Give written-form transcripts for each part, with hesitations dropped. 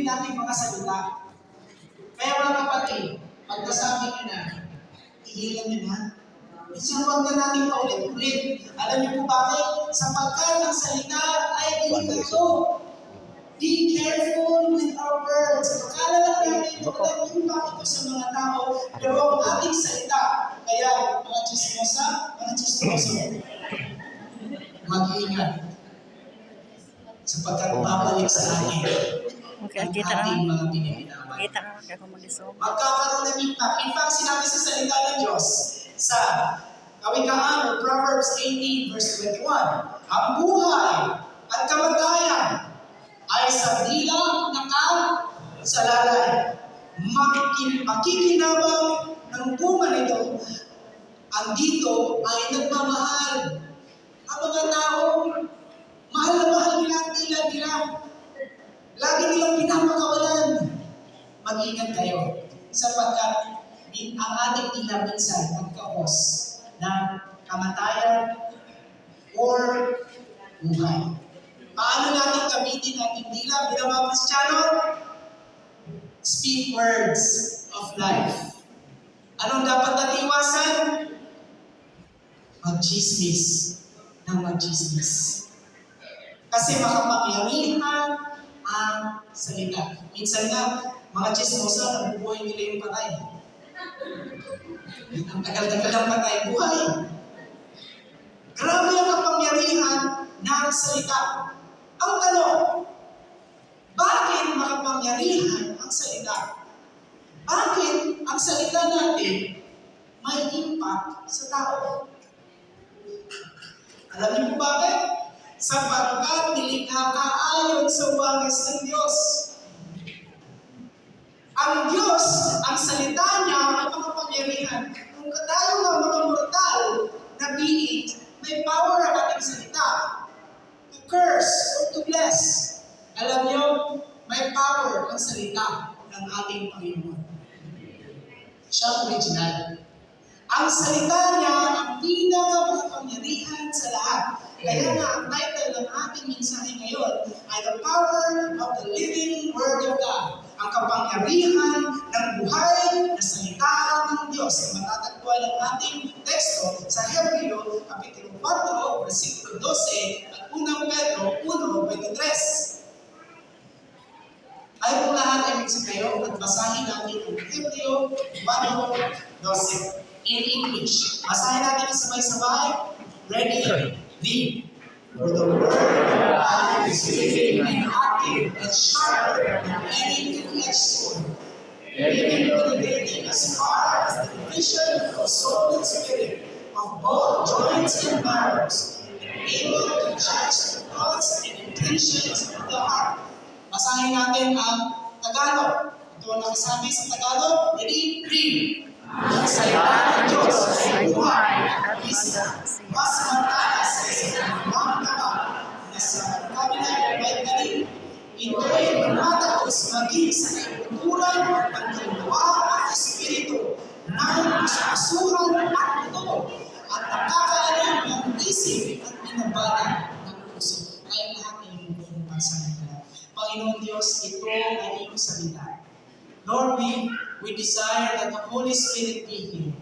din natin mga salita. Kaya mga kapatid, pagkasabi nyo na, ihilan nyo na. Huwag na natin paulit-ulit. Alam niyo po bakit? Sapagkat ang salita ay delikado. Be careful with our words. Akala lang natin na walang impact ito sa mga tao, pero ang ating salita. Kaya, mga chismosa, mag-iingat. Sapagkat babalik sa atin ang ating mga binibinawan. Magkakaroon ng impact. In fact, sinabi sa salita ng Diyos sa Kawikaan or Proverbs 18 verse 21, ang buhay at kamatayan ay sa dila ng salalay. Makikinabang ng bunga nito, ang dito ay nagmamahal. Ang mga tao, mahal na mahal nila ang dila nila. Lagi nilang pinapakawalan. Mag-ingat kayo, sapagkat ang ating dila minsan magkakos ng kamatayan or buhay. Paano natin gamitin ating dila bilang mga Kristiyano? Speak words of life. Anong dapat natin iwasan? Mag-chismis ng mag-chismis. Kasi makapangyarihan ang salita. Minsan nga, mga chismosa, nabubuhay nila yung patay. Ang tagal-tagal ng patay buhay. Grabe ang kapangyarihan ng salita. Ang tanong, bakit makapangyarihan ang salita? Bakit ang salita natin may impact sa tao? Alam niyo po bakit? Sapagkat nilikha ka ayon sa wangis ng Diyos. Ang Diyos, ang salita niya ay makapangyarihan. Kung tayo ng mga mortal na being, may power ang ating salita to curse or to bless. Alam niyo, may power ang salita ng ating Panginoon. Siya ang original. Ang salita niya ang pinakamakapangyarihan sa lahat. Kaya nga, ang title ng ating mensahe ngayon ay The Power of the Living Word of God. Ang kapangyarihan ng buhay na salita ng Diyos. Matatagpuan ang ating teksto sa Hebreo, Kapitulo 4, versikulo 12, at 1 Pedro 1:23. Ay po lahat ay migsa kayo at basahin natin ang Hebreo 4:12 in English. Basahin natin ang sabay-sabay. Ready? Read. For the word of God is living and active and sharper than any two-edged sword, even penetrating as far as the division of soul and spirit, of both joints and marrows, and able to judge the thoughts and intentions of the heart. Basahin natin ang Tagalog. Ito ang nakasabi sa Tagalog. Ready? Read. Ang salita ng Diyos ay buhay at mas mataas kaysa anumang taba na sa kabilang may galing. Ito'y lumatagos maging sa kulturan ng kaluluwa at espiritu ng kasukasuhan at ito at nakakaalam ng isip at pinabala ng puso. Kaya lahat ay yung pagsalita. Panginoon Diyos, ito ay iyong salita. Lord, we desire that the Holy Spirit be here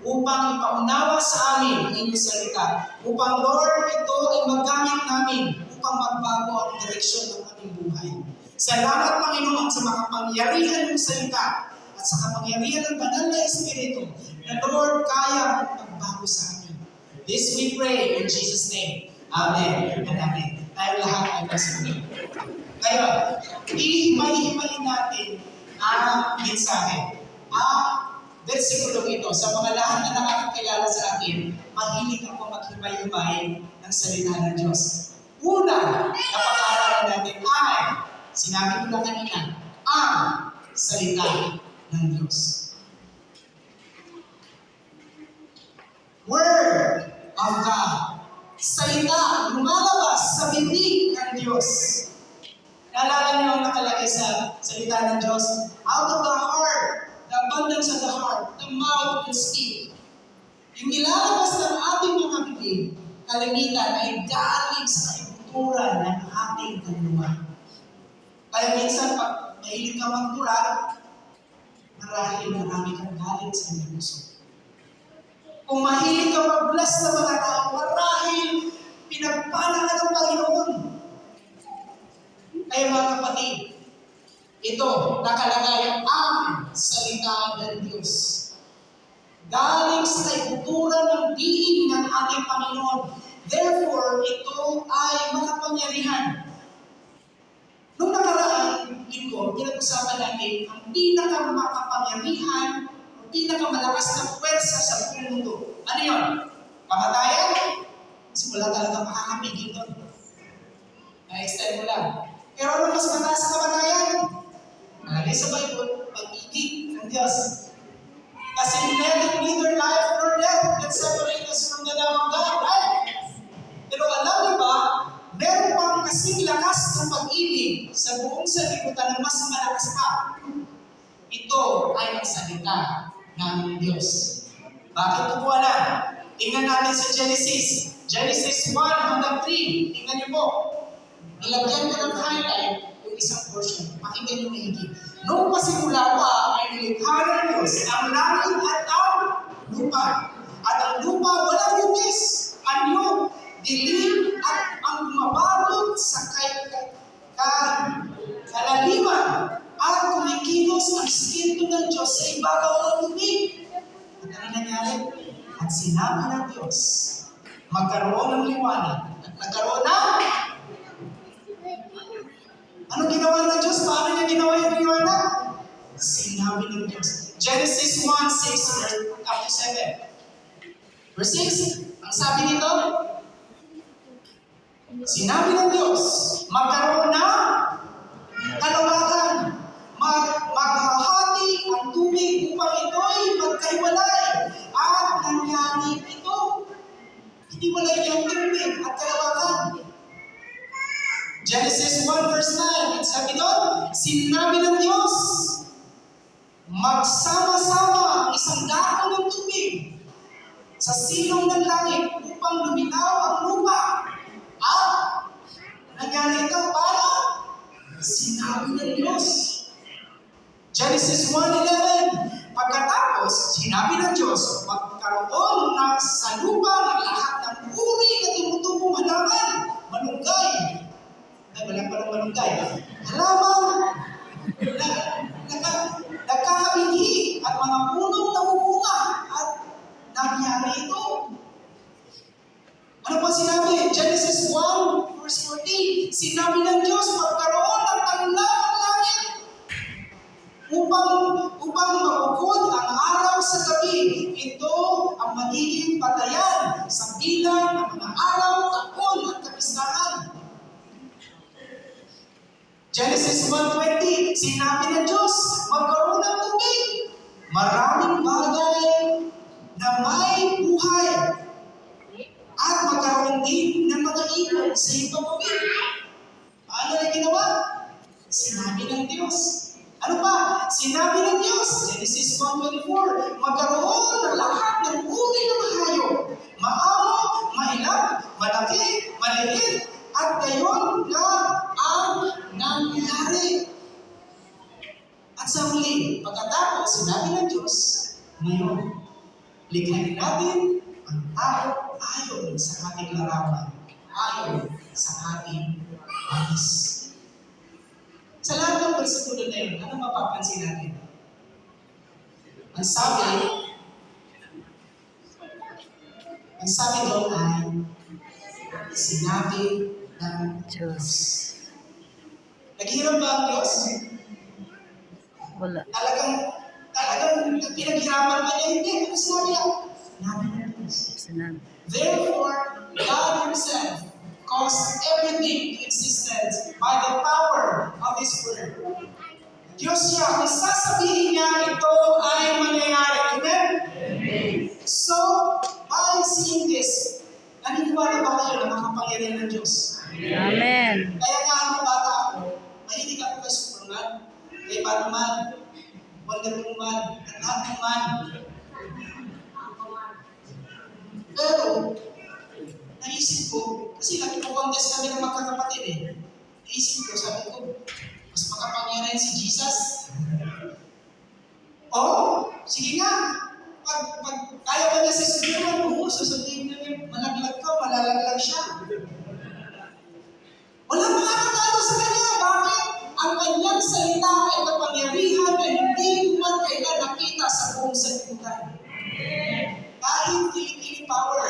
upang ipaunawa sa amin ang inyong salita. Upang, Lord, ito ay magamit namin upang magbago ang direksyon ng ating buhay. Salamat, Panginoon, sa makapangyarihan ng salita at sa kapangyarihan ng banal na Espiritu na, Lord, kaya magbago sa amin. This we pray in Jesus' name. Amen and amen. Tayo lahat ay masunod. Ngayon, ihimay-himayin natin ang mensahe. Versikulo ito, sa mga lahat na nakakakilala sa akin, mahilig ako maghimay-himay ng salita ng Diyos. Una, napag-aaralan natin ay, sinabi ko na kanina, ang salita ng Diyos. Word of God. Salita, lumalabas sa bibig ng Diyos. Naalala niyo ang nakalagay sa salita ng Diyos? Out of the heart, the abundance of the heart, the mouth will speak. Yung ilalabas ng ating mga bibig, kalimitan ay galing sa kaikuturan ng ating kaluluwa. Kaya minsan, pag mahilig ka magtula, marahil marami kang galit sa iyong puso. Kung mahilig ka mag-bless sa mga tao, marahil pinagpala ka ng Panginoon. Kaya mga kapatid, ito nakalagay ang salita ng Diyos. Galing sa kaiguturan ng diin ng ating Panginoon. Therefore, ito ay makapangyarihan. Noong nakaraan linggo, pinag-usapan natin ang pinakamakapangyarihan o pinakamalakas na puwersa sa buong mundo. Ano yun? Kamatayan? Kasi wala talaga makakapigil doon. Na-extend mo lang. Pero ano mas mataas sa kamatayan? Nalagay sa Bible, pag-ibig ng Diyos. Kasi neither life nor death can separate us from the love of God, right? Pero alam niyo ba, meron pang kasing lakas ng pag-ibig sa buong sanlibutan na mas malakas pa. Ito ay ang salita ng Diyos. Bakit ko po alam? Tingnan natin sa Genesis. Genesis 1 hanggang 3. Tingnan niyo po. Nilagyan ko ng highlight yung isang portion. Pakinggan niyo mahigit. Noong pasimula pa ay nilikha ng Diyos ang langit at ang lupa. At ang lupa walang hugis, anyo, dilim at ang bumababot sa kalaliman at kumikilos ang Espiritu ng Diyos sa ibabaw ng tubig. At ano nangyari? At sinabi ng Diyos, magkaroon ng liwanag. At nagkaroon ng... Ano ginawa ng Diyos? Paano niya ginawa yung liwanag? Sinabi ng Diyos. Genesis 1:6 up to 7. Verse 6, ang sabi nito, sinabi ng Diyos, magkaroon na kalawakan, maghahati ang tubig upang ito'y magkahiwalay. At nangyari ito. Hiniwalay niyang tubig at kalawakan. Genesis 1 verse 9, at sabi doon, sinabi ng Diyos, magsama-sama ang isang dako ng tubig sa silong ng langit upang luminaw ang lupa. At nangyari ito, paano? Sinabi ng Diyos. Genesis 1:11, pagkatapos, sinabi ng Diyos, magkaroon na sa lupa ng lahat ng uri na tumutubo halaman, malunggay. Ay, wala pa ng malunggay. Halaman na nagkakabinhi at mga punong namumunga. At nangyari ito. Ano pa sinabi? Genesis 1 verse 14. Sinabi ng Diyos, magkaroon ng tanlaw ng langit upang mabukod ang araw sa gabi. Ito ang magiging batayan sa bilang ng mga araw, taon at kapistahan. Genesis 1:20, sinabi ng Diyos, magkaroon ng tubig. Maraming bagay na may buhay. At magkaroon din ng mga ibon sa ibang tubig. Paano na ginawa? Sinabi ng Diyos. Ano pa? Sinabi ng Diyos. Genesis 1:24, magkaroon ng lahat ng uri ng hayop. Maamo, mailang, malaki, maliit, at gayon na ang nangyari. At sa huli, pagkatapos, sinabi ng Diyos, ngayon, likhain natin ang tao ayon sa ating larawan, ayon sa ating nais. Sa lahat ng versikulo na yun, ano mapapansin natin? Ang sabi doon ay sinabi ng Diyos. Naghihirap ba ang Diyos? Wala. Talagang pinaghirapan ba niya? Hindi. Ano sinabi niya? Sinabi ng Diyos. Therefore, God Himself caused everything to existence by the power of His word. Diyos siya, kung sasabihin niya, ito ay mangyayari. Amen? So, by seeing this, naniniwala ba kayo na makapangyarihan ng Diyos? Amen. Kaya nga ang bata ako, mahilig ako kay Superman, kay Batman, Wonder Woman, at lahat ng man. Pero, naisip ko, kasi nagpo-contest kami ng magkakapatid eh. Naisip ko, sabi ko, Mas makapangyarihan si Jesus? Oh, sige nga. Pag kaya ba niya sa susunod, oo, susundin niya, malaglag ka, malalaglag siya. Wala makakatalo sa kanya. Bakit? Ang kanyang salita ay kapangyarihan na hindi man kailan nakita sa buong sanlibutan. Kahit kilikili power.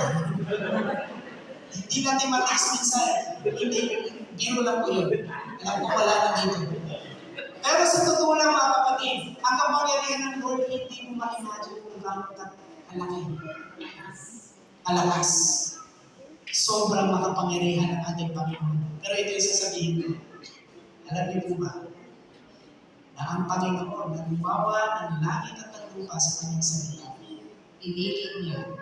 Hindi natin matiis minsan. Hindi. Biro lang po yun. Alam ko wala na dito. Pero sa totoo lang mga kapatid, ang kapangyarihan ng Lord, hindi mo ma-imagine kung gano'n kalaki. Kalakas. Sobrang makapangyarihan ng ating Panginoon. Pero ito yung sasabihin ko. Alam niyo po ba, na ang Panginoon na gumawa ng langit at ng lupa sa kanyang salita, inilit niya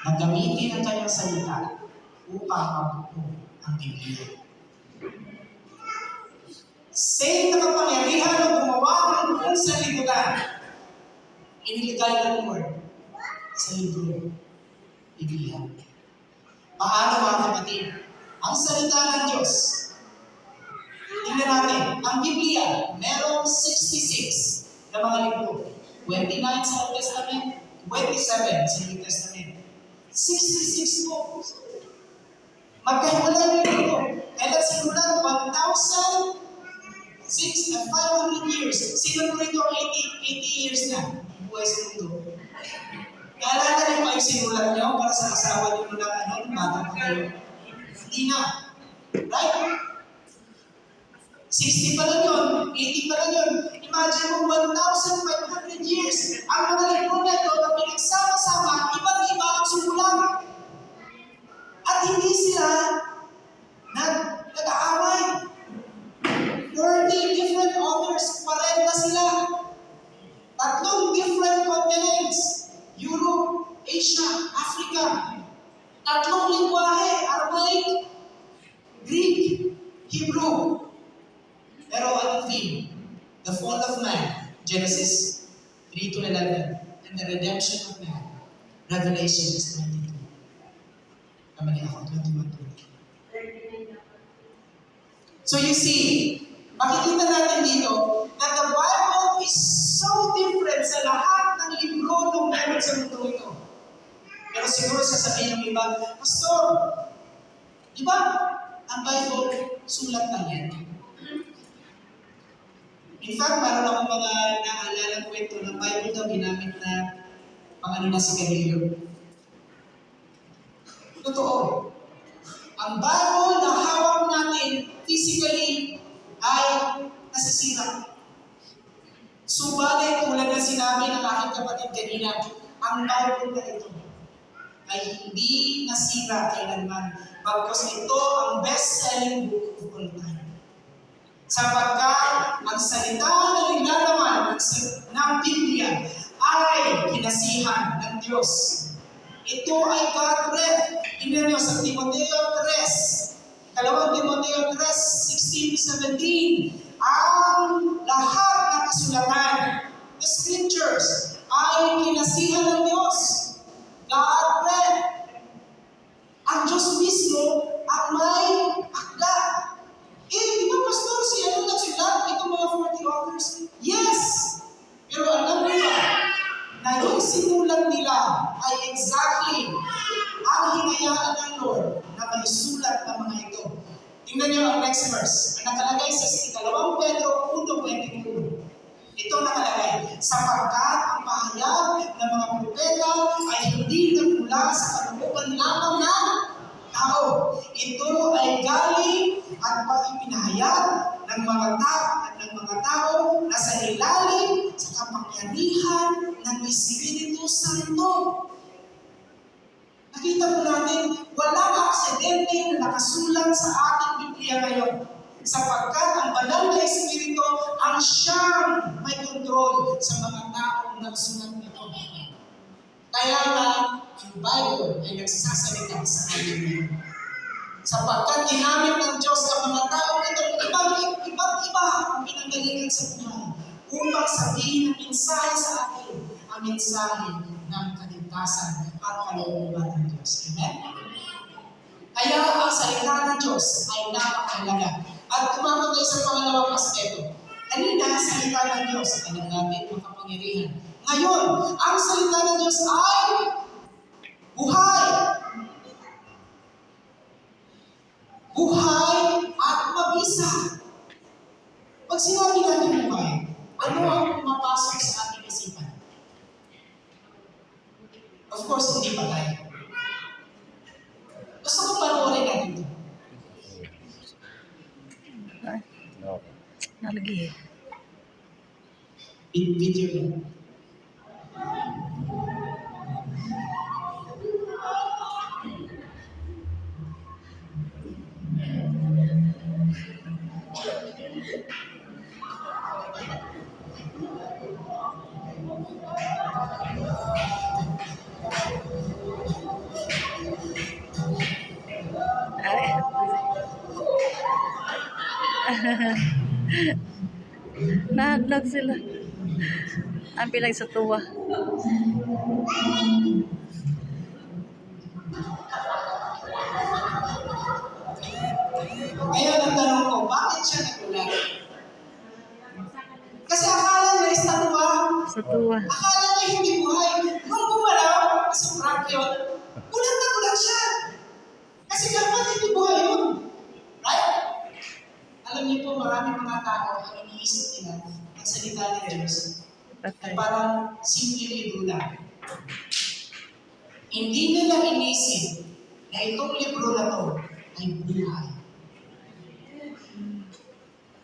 na gamitin ang kanyang salita upang mabuo ang Biblia. Same na kapangyarihan na gumawa ng buong sanlibutan, iniligay ng Lord sa libro Biblia. Paano mga kapatid? Ang salita ng Diyos. Tingnan natin, ang Biblia, merong 66 na mga libro. 29 sa Old Testament, 27 sa New Testament. 66 po. Magkahiwalay yung libro. Kailan sinulat? 1,500 years. Sino po ito 80 years na buhay sa mundo? Naalala niyo pa yung sinulat niyo para sa asawa niyo na bata pa kayo? Hindi na. Right? 60 pa lang yun, 80 pa lang yun. Imagine mo, 1,500 years. Ang mga libro na ito na pinagsama-sama, iba't iba ang sumulat. At hindi sila nag-aaway. 30 different authors, parenta sila. 3 different continents. Europe, Asia, Africa. 3 lingwahe, Aramaic, Greek, Hebrew. Pero anong theme? The fall of man, Genesis 3-11, and the redemption of man, Revelation 22. Kamali ako, 21-22. So you see, makikita natin dito na the Bible is so different sa lahat ng libro ng meron sa mundo ito. Pero siguro sasabihin ng iba, Pastor, di ba ang Bible sulat lang yan? In fact, meron akong mga naalala kwento ng Bible daw ginamit na pang na si Galileo. Totoo. Ang Bible na hawak natin physically ay nasisira. Subalit, tulad na sinabi ng aking kapatid kanina, ang Bible na ito ay hindi nasira kailanman. Bagkus ito ang best-selling book of all time. Sapagkat ang salita na nilalaman ng Biblia ay kinasihan ng Diyos. Ito ay God-breathed. Tingnan niyo sa Timoteo 3, 2 Timoteo 3:16-17. Ang lahat ng kasulatan, the scriptures, ay kinasihan ng Diyos. God-breathed. Ang Diyos mismo ang may akda. Di ba pastor, ano nagsulat? Ito mga 40 authors? Yes! Pero alam mo ba, na yung sinulat nila ay exactly ang hinayaan ng Lord na may sulat ng mga ito. Tingnan niyo ang next verse. Ang nakalagay sa 2 Pedro 1:21. Ito nakalagay, sapagkat ang pahayag ng mga propeta ay hindi nagmula sa kalooban lamang ng tao. Ito ay galing at pag-ipinahayag ng mga tao na sa ilalim sa kapangyarihan ng Espiritu Santo. Nakita po natin, walang aksidente na nakasulat sa ating Biblia ngayon. Sapagkat ang banal na Espiritu ang siyang may kontrol sa mga taong nagsulat nito. Kaya nga, ang Bible ay nagsasalita sa atin ngayon. Sapagkat ginamit ng Diyos ang mga taong ito iba't iba ang pinanggalingan sa buhay upang sabihin ang mensahe sa atin, ang mensahe ng kaligtasan at kalooban ng Diyos. Amen? Kaya ang salita ng Diyos ay napakahalaga. At At tumama tayo sa pangalawang aspeto. Kanina, salita ng Diyos. Alam natin, makapangyarihan. Ngayon, ang salita ng Diyos ay buhay. Buhay at mabisa. Pag sinabi natin buhay, ano ang pumapasok sa ating isipan? Of course, hindi patay. Gusto ko panoorin natin ito. Nalagi. Video lang. Nahaglag sila. Ang pilang sa tuwa. Ngayon, ang tanong ko, bakit siya nagulat? Kasi akala niya is natuwa. Sa tuwa. Akala niya hindi buhay. Nung gumalaw, sa prank yun, gulat na gulat siya. Kasi dapat hindi buhay yun. Right? Alam niyo po, maraming mga tao ang iniisip nila ang salita ni Diyos. Patay. Parang simple libro lang. Hindi nila inisip na itong libro na to ay buhay.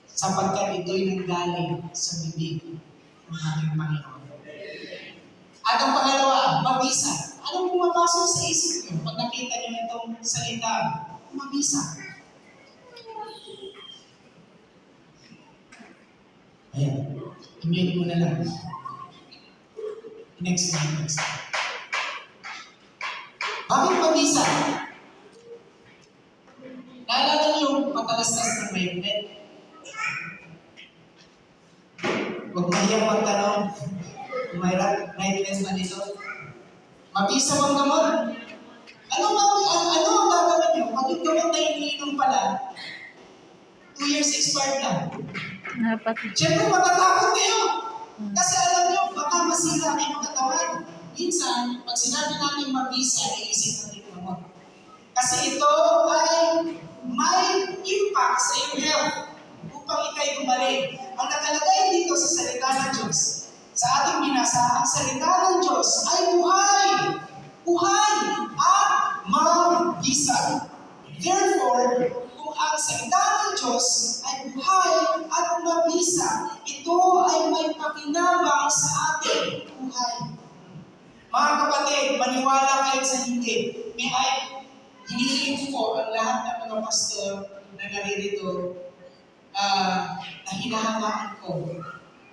Sapagkat ito'y nanggaling sa bibig ng ating Panginoon. At ang pangalawa, mabisa. Anong pumapasok sa isip niyo pag nakita niyo itong salita? Mabisa. Ayan. I-mute mo na lang. Next slide, next slide. Bakit mabisa? Naalala niyo yung patalastas ng magnet? Huwag mahiyang magtanong. Kung mayroon magnet na nito. Mabisa bang gamot? Ano ang gagawin niyo? Pag yung gamot na iniinom pala, 2 years expired na. Napatay. Siyempre, matatakot kayo. Kasi alam niyo, baka masira ang inyong katawan. Minsan, pag sinabi natin mabisa, iisip natin gamot. Kasi ito ay may impact sa iyong health upang ikay gumaling. Ang nakalagay dito sa salita ng Diyos, sa ating binasa, ang salita ng Diyos ay buhay. Buhay at mabisa. Therefore, kung ang salita ng Diyos ay buhay at mabisa, ito ay may pakinabang sa ating buhay. Mga kapatid, maniwala kayo sa hindi. May ay hinihiling ko ang lahat ng mga pastor na naririto na hinahangaan ko.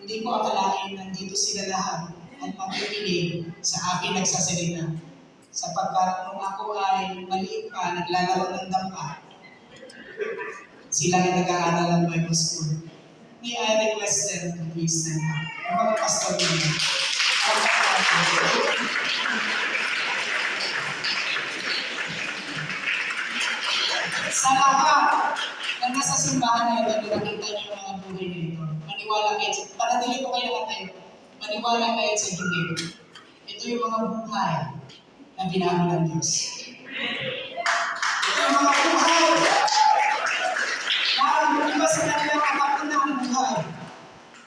Hindi ko akalain nandito sila lahat at makikinig sa akin nagsasalita. Sapagkat nung ako ay maliit pa, naglalaro ng dampa, sila ay nag-aaral ng Bible School. May I request them to please stand up. Ang mga pastor nila. Sa lahat na nasa simbahan na ito, nakita niyo yung mga buhay nito. Maniwala kayo. Panatili ko kayo lahat tayo. Maniwala kayo sa hindi. Ito yung mga buhay na binago ng Diyos. Ito yung mga buhay na ang iba sa kanilang katakot na ang buhay.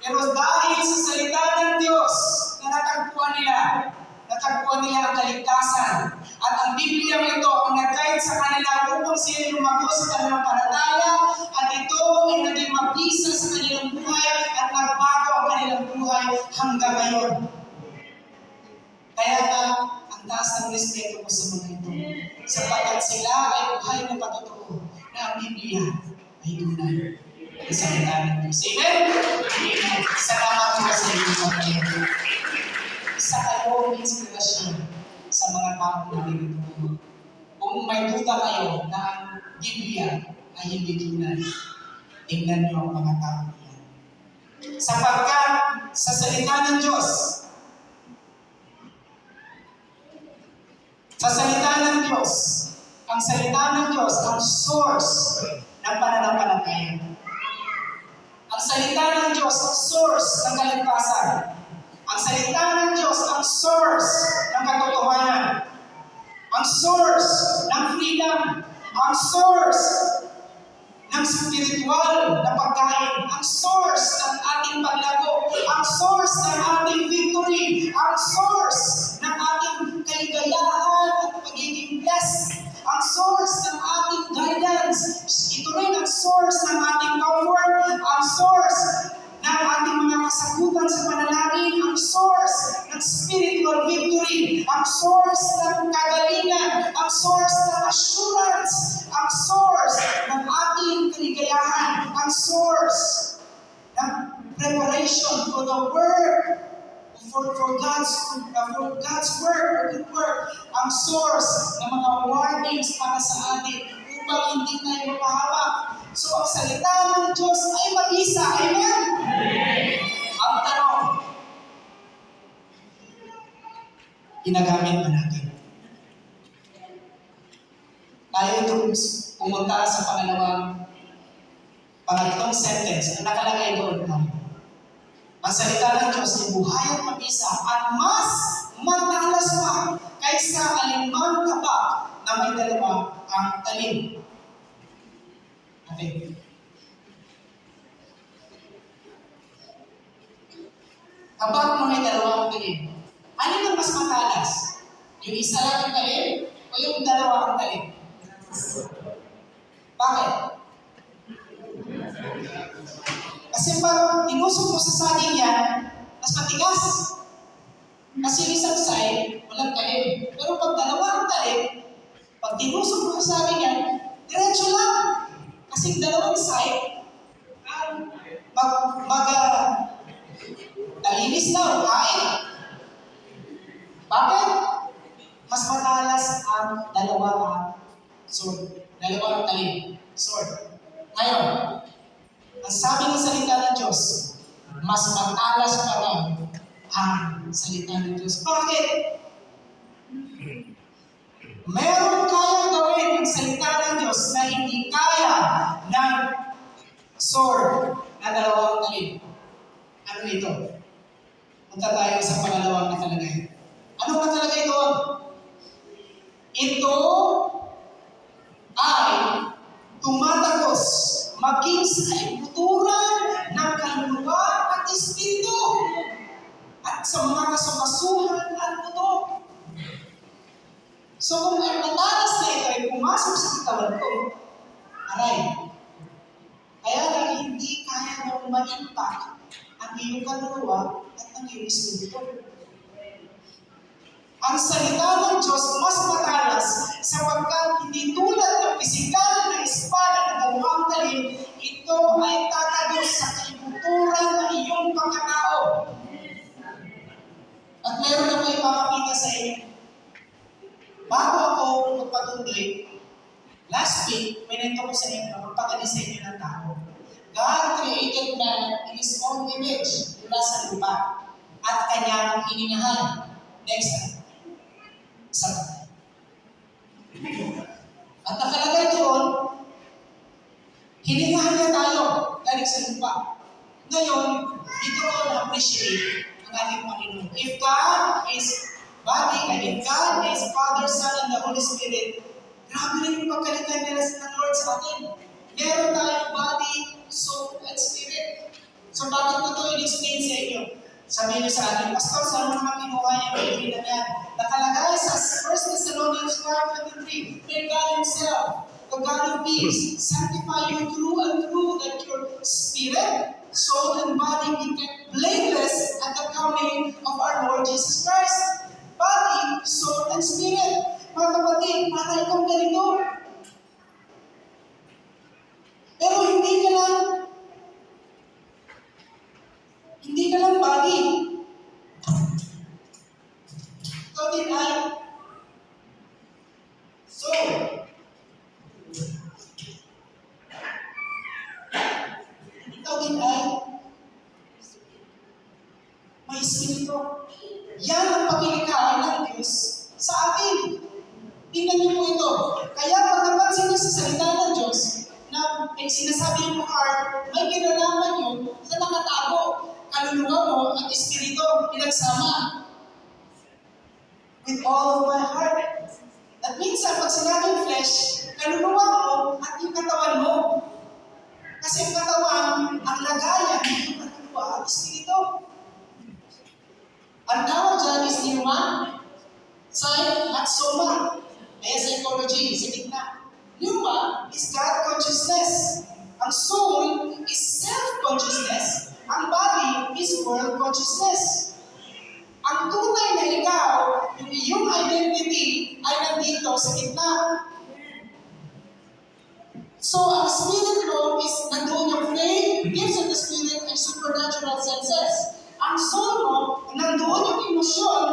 Pero dahil sa salita ng Diyos na natagpuan nila ang kaligtasan. At ang Biblia ito ang nag-guide sa kanila upang sila lumago sa kanilang palataya at ito ay naging mabisa sa kanilang buhay at nagbago ang kanilang buhay hanggang ngayon. Kaya nga, ang taas ng respeto ko sa mga ito. Sapagkat sila ay buhay na patotoo na ang Biblia ay tunay. Salita ng Diyos. Amen? Amen. Salamat po sa inyo mga ito. Isa kayong inspirasyon sa mga taong nalilito. Kung may duda kayo na ang Biblia ay hindi tunay, tingnan niyo ang mga taong yan. Sapagkat sa salita ng Diyos, sa salita ng Diyos, ang salita ng Diyos, ang source ng pananampalataya. salita ng Diyos ang source ng kaligtasan. Ang salita ng Diyos ang source ng katotohanan. Ang source ng freedom. Ang source ng spiritual na pagkain. Ang source ng ating paglago. Ang source ng ating victory. Ang source ng ating kaligayahan at pagiging blessed. Ang source ng ating guidance. Ito rin ang source ng ating comfort. Ang source ng ating mga kasagutan sa panalangin. Ang source ng spiritual victory. Ang source ng kagalingan. Ang source ng assurance. Ang source ng ating kaligayahan. Ang source ng preparation for the work. For God's work, for good work, ang source ng mga warnings para sa atin upang hindi tayo mapahamak. So, ang salita ng Diyos ay mag-isa. Amen? Ang tanong, ginagamit ba natin? Tayo itong pumunta sa pangatlong sentence. Ang nakalagay doon, ang salita ng Diyos ay buhay at mabisa at mas matalas pa kaysa alinmang taba na may dalawa ang talim. Okay. Tabat na may dalawa ang talim. Ano yung mas matalas? Yung isa lang ang talim o yung dalawa ang talim? Bakit? Kasi pag tinusok mo sa saging yan, mas matigas. Kasi yung isang side, walang talim. Pero pag dalawa ang talim, pag tinusok mo sa saging yan, diretso lang. Kasi yung dalawang side, talinis na o kain. Bakit? Mas matalas ang dalawa ang talim. Sword. Ngayon, ang sabi ng salita ng Diyos, mas matalas pa rin ang salita ng Diyos. Bakit? Meron kayang gawin ang salita ng Diyos na hindi kaya ng sword na dalawang talim. Ano ito? Punta tayo sa pangalawang nakalagay. Anong nakalagay doon? Ito ay tumatagos maging sa ibuturan ng kaluluwa at espiritu at sa mga kasamasuhan at buto. So kung ang matalas na ito ay pumasok sa katawan ko, aray, kaya lang hindi kaya mong ma-impact ang iyong kaluluwa at ang iyong espiritu. Ang salita ng Diyos mas matalas sapagkat hindi tulad ng pisikal na espada na dalawang talim, ito ay tatagos sa kaibuturan ng iyong pagkatao. At meron ako ipapakita sa inyo. Bago ako magpatuloy, last week, minento ko sa inyo, magpakadisenyo ng tao. God created man in His own image mula sa lupa at kanyang hiningahan. Next time. At nakalagay doon, hiningahan niya tayo galing sa lupa. Ngayon, dito ko na-appreciate ang ating Panginoon. If God is body, and if God is Father, Son, and the Holy Spirit, grabe rin yung pagkalitan nila ng Lord sa atin. Meron tayong body, soul, and spirit. So bakit ko ito in-explain sa inyo? Sabihin niyo sa atin, Pastor, saan mo naman kinuha yung degree na yan? Nakalagay sa 1 Thessalonians 5:23, may God Himself, the God of peace, sanctify you through and through, that your spirit, soul, and body be kept blameless at the coming of our Lord Jesus Christ. Body, soul, and spirit. Mga kapatid, para ikong ganito. Pero hindi ka lang body. Ikaw din ay soul. Ikaw din ay may espiritu. Yan ang pagkilikhaan ng Diyos sa atin. Tingnan niyo po ito. Kaya pag napansin niyo sa salita ng Diyos, na sinasabi yung heart, may kinalaman yun at Espiritu pinagsama. With all of my heart. At minsan, pag sinabing flesh, kaluluwa mo at yung katawan mo. Kasi ang katawan, ang lagayan ng yung kaluluwa at Espiritu. Ang tawag dyan is pneuma, psyche, at soma. Kaya psychology, sa gitna. Pneuma is God consciousness. Ang soul is self-consciousness. Ang body is world consciousness. Ang tunay na ikaw, yung iyong identity, ay nandito sa gitna. So, ang spirit mo is nandoon yung faith, gifts of the spirit, and supernatural senses. Ang soul mo, nandoon yung emosyon,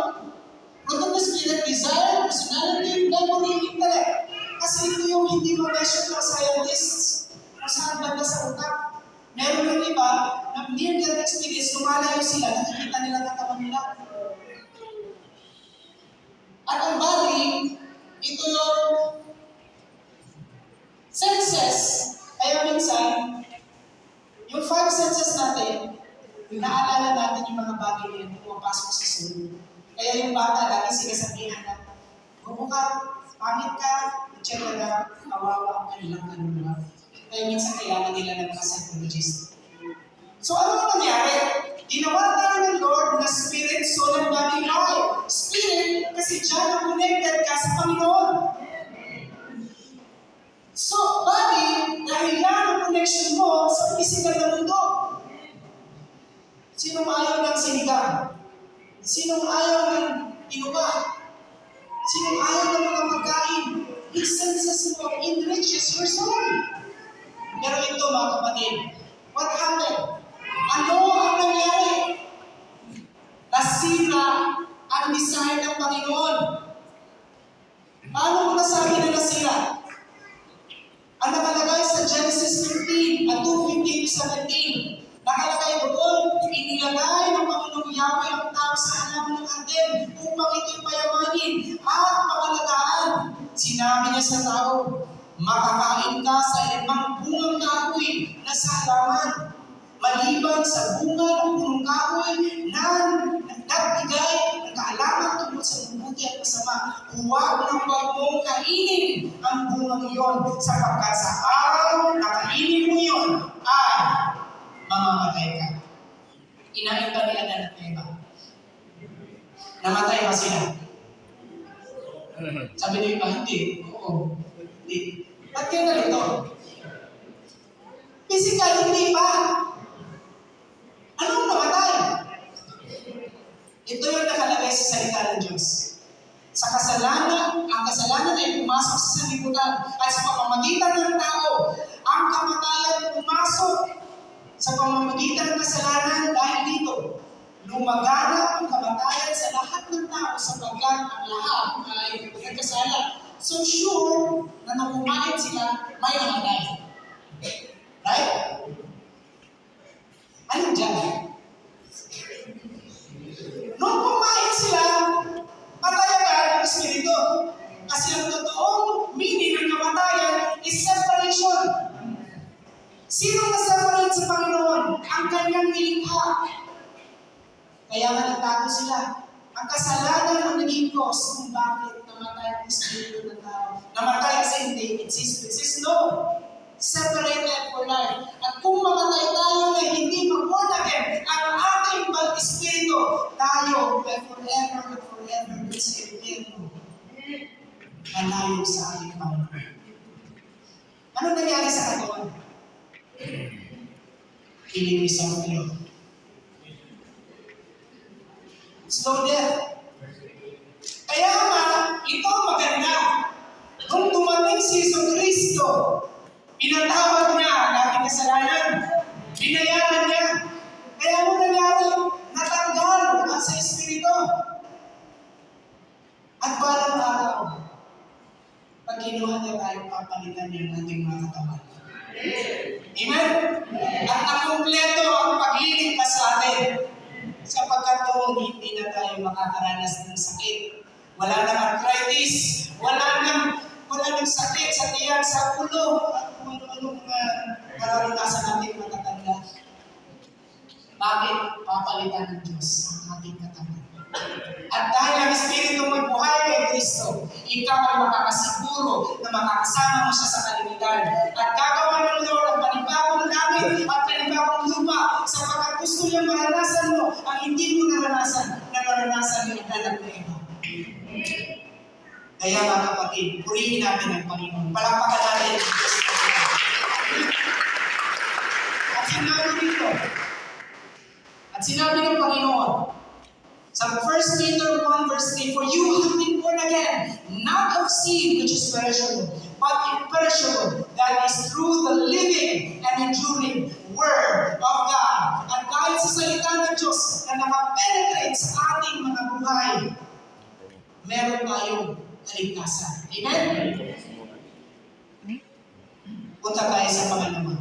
fruit of the spirit, desire, personality, memory, intellect. Kasi ito yung hindi ma-measure ng scientists kung saan banda sa utak. Meron yung iba na near-death experience, lumalayo sila, nakikita nila katawan nila. At ang body, ito yung senses. Kaya minsan, yung 5 senses natin, naalala natin yung mga bagay na yun, pumapasok sa soul. Kaya yung bata, lagi sinasabihan na, gumo ka, pangit ka, check ka na, kawawa ang kanilang kaluluwa. Kaya minsan kailangan nila ng mga psychologist. So ano ang nangyari? Ginawa tayo ng Lord na spirit, soul, and body. Why? Spirit, kasi dyan ang connected ka sa Panginoon. So, body, dahil yan ang connection mo sa physical na mundo. Sinong ayaw ng sinigang? Sinong ayaw ng inuka? Sinong ayaw ng mga pagkain? It senses mo, enriches your soul. Pero ito mga kapatid, what happened? Ano ang nangyari? Nasira ang design ng Panginoon. Paano mo nasabi na nasira? Ang nakalagay sa Genesis 15, at 2:15-17, nakalagay doon, inilagay ng Panginoong Yahweh ang tao sa halaman ng Aden upang ito'y payamanin at pangalagaan. Sinabi niya sa tao, makakain ka sa limang bungang kahoy na sa halaman, maliban sa bunga ng punong kahoy na nagbigay ng kaalaman tungkol sa mabuti at masama. Huwag mong kainin ang bungang iyon, sapagkat sa araw na kainin mo iyon ay mamamatay ka. Inain ba ni Adan at Eva? Namatay ba sila? Sabi niyo iba, hindi. Oo, hindi. Ba't kayo nalito? Physical, hindi pa. Anong namatay? Ito yung nakalagay sa salita ng Diyos. Sa kasalanan, ang kasalanan ay pumasok sa sanlibutan at sa pamamagitan ng tao, ang kamatayan pumasok sa pamamagitan ng kasalanan dahil dito. Lumaganap ang kamatayan sa lahat ng tao sapagkat ang lahat ay nagkasala. So sure na nung kumain sila, may namatay. Right? Anong dyan? Nung kumain sila, patay agad ang Espiritu. Kasi ang totoong meaning ng kamatayan is separation. Sino na-separate sa Panginoon? Ang kanyang nilikha. Kaya nga nagtago sila. Ang kasalanan ang naging cause kung bakit namatay ang Espiritu ng tao. Namatay kasi hindi exist. No. Separated for life. At kung mamatay tayo na hindi mag-born again, ang ating Espiritu, tayo ay forever and forever sa impyerno. Malayo sa ating Panginoon. Ano nangyari sa katawan? Ilinis ang ulo. Slow death. Kaya nga, ito maganda. Kung dumating si Jesucristo, pinatawad niya ang ating kasalanan. Binayaran niya. Kaya ano nangyari? Natanggal ang sa Espiritu. At balang araw, pag kinuha niya tayo, papalitan niya ang ating mga katawan. Amen? At nakumpleto ang pagliligtas sa atin. Sapagkat doon, hindi na tayo makakaranas ng sakit. Wala nang arthritis. Wala nang sakit sa tiyan, sa ulo. At kung ano-anong nararanasan natin matatanda. Bakit? Papalitan ng Diyos ang ating katawan. At dahil ang Espiritu mo'y buhay kay Kristo, ikaw ay makakasiguro na makakasama mo siya sa kalimitan. At gagawa ng Lord ang panibagong langit at panibagong lupa sapagkat gusto niyang maranasan mo ang hindi mo naranasan ng anak na iba. Kaya mga kapatid, purihin natin ang Panginoon. Palakpakan natin ang Diyos. At sinabi ng Panginoon, sa 1 Peter 1 verse 3, for you have been born again, not of seed which is perishable, but imperishable, that is through the living and enduring Word of God. At dahil sa salita ng Diyos na nakapenetrate sa ating mga buhay, meron tayong kaligtasan. Amen? Punta tayo sa pangalawa.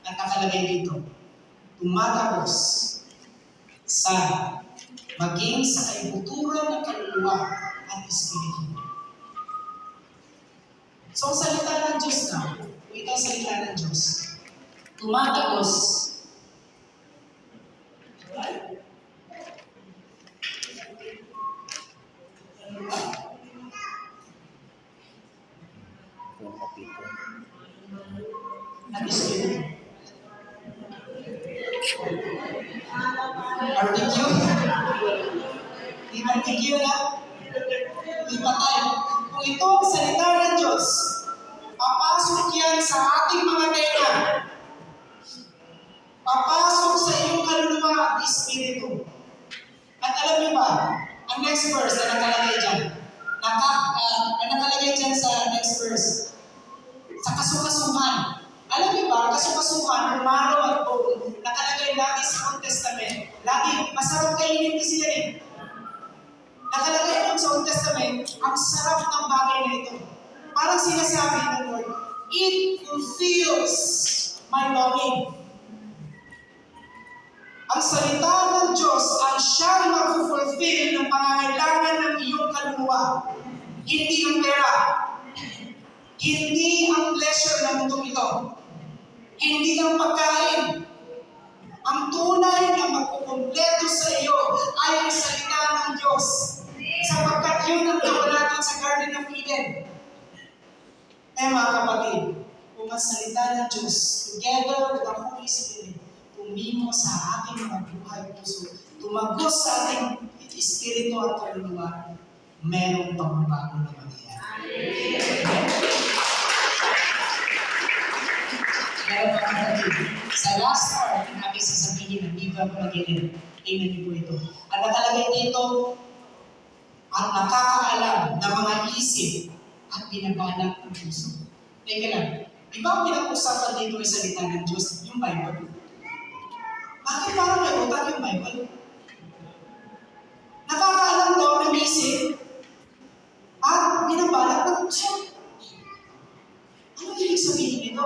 At nakalagay dito, tumatapos sa maging sa kaibuturan ng kaluluwa at espiritu. So, ang salita ng Diyos na, ito ang salita ng Diyos, tumatapos at espiritu. Article? Di article na? Di patay. Kung ito ang salita ng Diyos, papasok yan sa ating mga tenga. Papasok sa iyong kaluluwa at espiritu. At alam niyo ba, ang next verse na nakalagay dyan, nakalagay dyan sa next verse, sa kasukasuhan. Alam niyo ba, kasukasuhan, umaro at bone, nakalagay lagi sa Old Testament. Lagi, masarap kainin kasi yan eh. Nakalagay doon sa Old Testament, ang sarap ng bagay na ito. Parang sinasabi ng Lord, it fulfills my longing. Ang salita ng Diyos ay siyang mag-fulfill ng pangangailangan ng iyong kaluluwa. Hindi ang pera. Hindi ang pleasure ng mundong ito. Hindi ang pagkain. Ang tunay na magkukumpleto sa iyo ay ang salita ng Diyos. Sapagkat yun ang gawa natin sa Garden of Eden. Eh mga kapatid, kung ang salita ng Diyos, together with the Holy Spirit, tumimo sa ating mga buhay puso, tumagos sa ating espiritu at kaluluwa, merong pagbabago na mangyayari. Pero mga kapatid, sa last part, ang aking sasabihin ng Viva Magdalene, tingnan niyo po ito. At nakalagay dito, at nakakaalam ng mga isip at binabalak ng puso. Teka lang, di ba ang pinag-usapan dito ay salita ng Diyos, yung Bible? Bakit parang may utak yung Bible? Nakakaalam daw ng isip at binabalak ng puso. Ano ibig sabihin nito?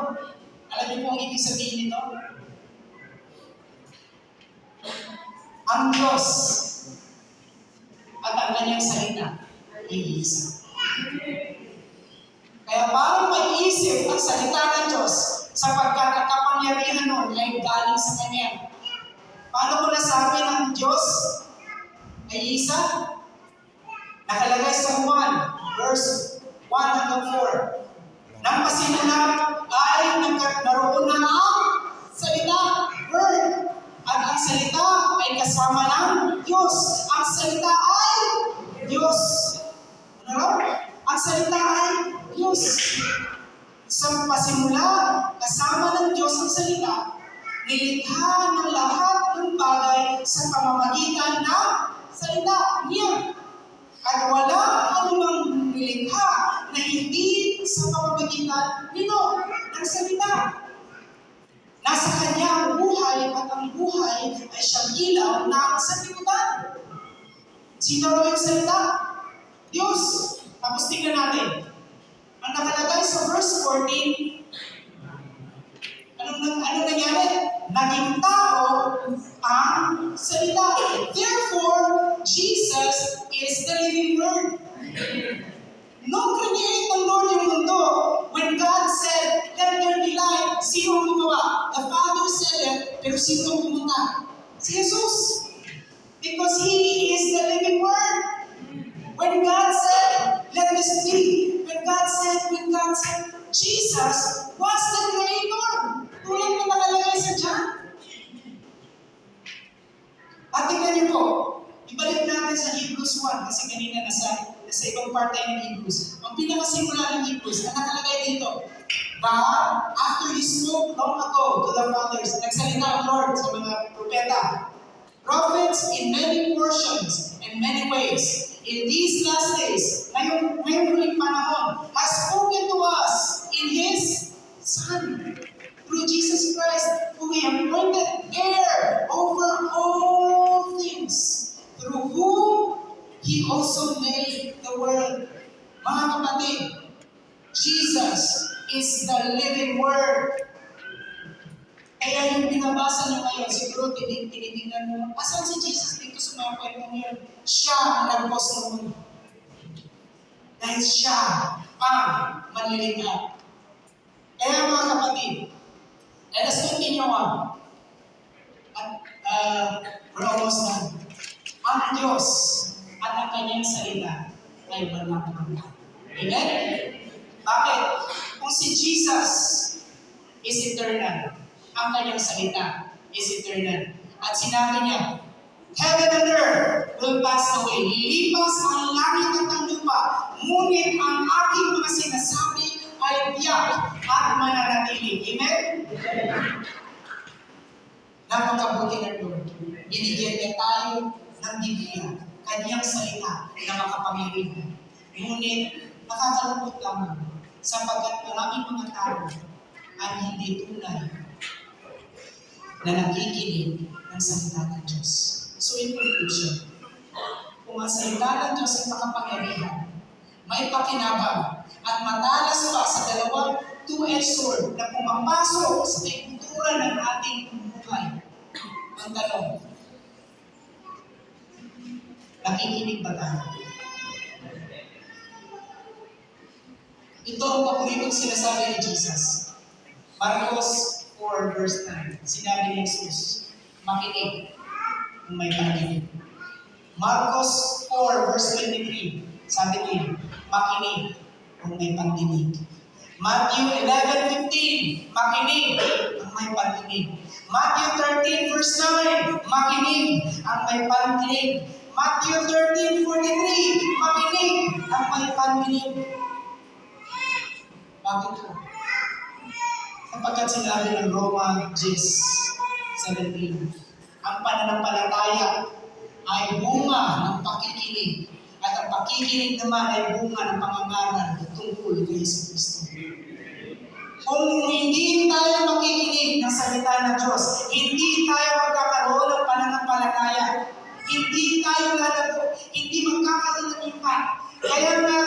Alam niyo po ang ibig sabihin nito? Ang Diyos at ang kanyang salita ay isa. Kaya parang may isip ang salita ng Diyos sapagkat ang kapangyarihan nun ay galing sa Kanya. Paano ko nasabi na ang Diyos ay isa? Nakalagay sa 1 verse 1 hanggang 4. Nang pasimula ay naroon na ang salita, word. At ang salita ay kasama ng Diyos. Ang salita ay Diyos. Ano? Ang salita ay Diyos. Sa pasimula, kasama ng Diyos ang salita, nilikha ng lahat ng bagay sa pamamagitan ng salita niya. At wala anumang nilikha na hindi sa pamamagitan nito ng salita. Nasa Kanya ang buhay at ang buhay ay siyang ilaw ng sanlibutan. Sino raw yung salita? Diyos. Tapos tingnan natin. Ang nakalagay sa verse 14, anong nangyari? Naging tao ang salita. Therefore, Jesus is the living Word. Nung create ng Lord yung mundo, when God said, let there be light, sino ang gumawa? The Father said it, Pero sino ang pumunta? Si Jesus. Because He is the living Word. When God said, let this be. When God said, Jesus was the Creator. Tulad na nakalagay sa John. At tingnan niyo po, ibalik natin sa Hebrews 1 kasi kanina nasa ibang part tayo ng Hebrews. Ang pinakasimula ng Hebrews, ang nakalagay dito, God, after He spoke long ago to the fathers, nagsalita ang Lord sa mga propeta, prophets in many portions and many ways, in these last days, ngayong huling panahon, has spoken to us in His Son, through Jesus Christ, who He appointed heir over all things, through whom He also made the world. Mga kapatid, Jesus is the living Word. Kaya yung binabasa nyo ngayon, siguro tinitingnan mo, asan si Jesus dito sa mga kwentong yun? Siya ang nagpos ng mundo. Dahil siya ang manlilikha. Kaya mga kapatid, let us continue on. At we're almost done. Ang Diyos at ang kanyang salita ay walang hanggan. Amen? Bakit? Kung si Jesus is eternal, ang kanyang salita is eternal. At sinabi niya, heaven and earth will pass away. Lilipas ang langit at ang lupa. Ngunit ang aking mga sinasabi ay tiyak at mananatili. Amen? Napakabuti ng Lord. Binigyan niya tayo ng Biblia, kanyang salita na makapangyarihan. Ngunit nakakalungkot lamang sapagkat maraming mga tao ay hindi tunay na nakikinig ng salita ng Diyos. So in conclusion, kung ang salita ng Diyos ay makapangyarihan, may pakinabang at matalas pa sa dalawang two-edged sword na pumapasok sa kultura ng ating buhay, ang tanong, nakikinig ba tayo? Ito ang paboritong sinasabi ni Jesus. Marcos 4 verse 9. Sinabi ni Jesus, makinig kung may pakinig. Marcos 4 verse 23. Sabi niya, makinig kung may pandinig. Matthew 11:15, makinig ang may pandinig. Matthew 13 verse 9, makinig ang may pandinig. Matthew 13:43, makinig ang may pandinig. Bakit po? Sapagkat sinabi ng Roma 10:17, ang pananampalataya ay bunga ng pakikinig, at ang pakikinig naman ay bunga ng pangangaral tungkol kay Yesu Kristo. Kung hindi tayo makikinig ng salita ng Diyos, hindi tayo magkakaroon ng pananampalataya, hindi tayo lalago, hindi magkakaroon ng impact. Kaya nga,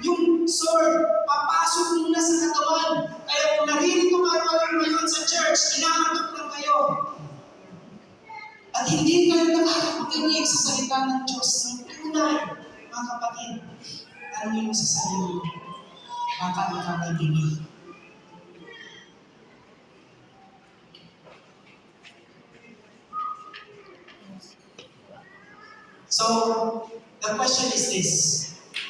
yung sword, papasok muna sa katawan. Kaya kung naririnig ko kayo ngayon sa church, inaantok lang kayo. At hindi kayo nakakapakinig sa salita ng Diyos ng tunay, mga kapatid. Tanungin mo sa sarili mo, baka ikaw ay dinig. So, the question is this.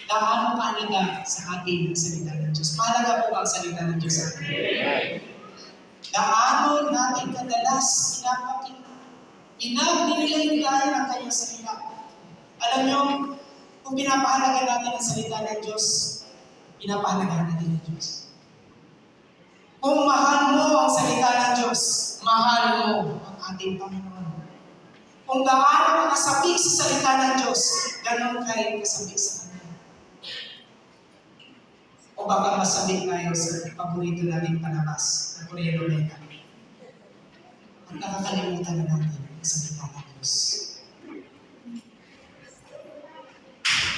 Gaano kahalaga sa atin ang salita ng Diyos? Mahalaga po ba ang salita ng Diyos sa atin? Gaano natin kadalas nilay-nilayan ang kanyang salita? Alam niyo, kung pinapahalaga natin ang salita ng Diyos, pinapahalaga natin ang Diyos. Kung mahal mo ang salita ng Diyos, mahal mo ang ating Panginoon. Kung gaano ka kasabik sa salita ng Diyos, ganoon ka rin kasabik sa Kanya. O baka masabik tayo sa paborito nating palabas, na Korean Omega. At nakakalimutan na natin ang salita ng Diyos.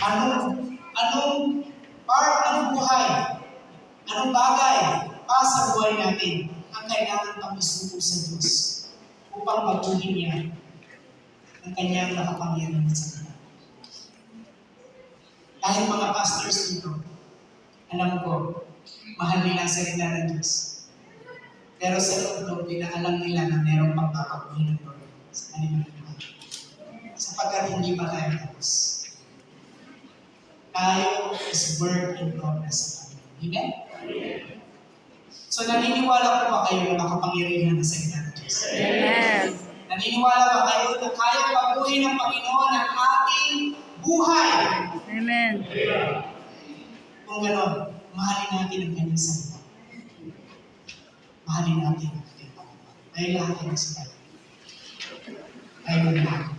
Anong part ng buhay, anong bagay pa sa buhay natin ang kailangan pang isuko sa Diyos upang mabuhin niya ang kanyang nakapangyarihan sa kanila. Kahit mga pastors dito, alam ko, mahal nila ang salita ng Diyos. Pero sa loob nila, alam nila na merong pagpapaguhin ng Lord sa kanilang buhay. Sapagkat hindi pa tayo tapos. Tayo is work in progress sa Panginoon. Amen? So naniniwala po ba kayo na makapangyarihan ng salita ng Diyos? Amen. Naniniwala ba kayo na kaya paguhin ng Panginoon ang ating buhay? Amen. Kung gano'n, mahalin natin ang kanyang salita. Mahalin natin ang ating Panginoon. Ay lahat ng salita. Ay lahat.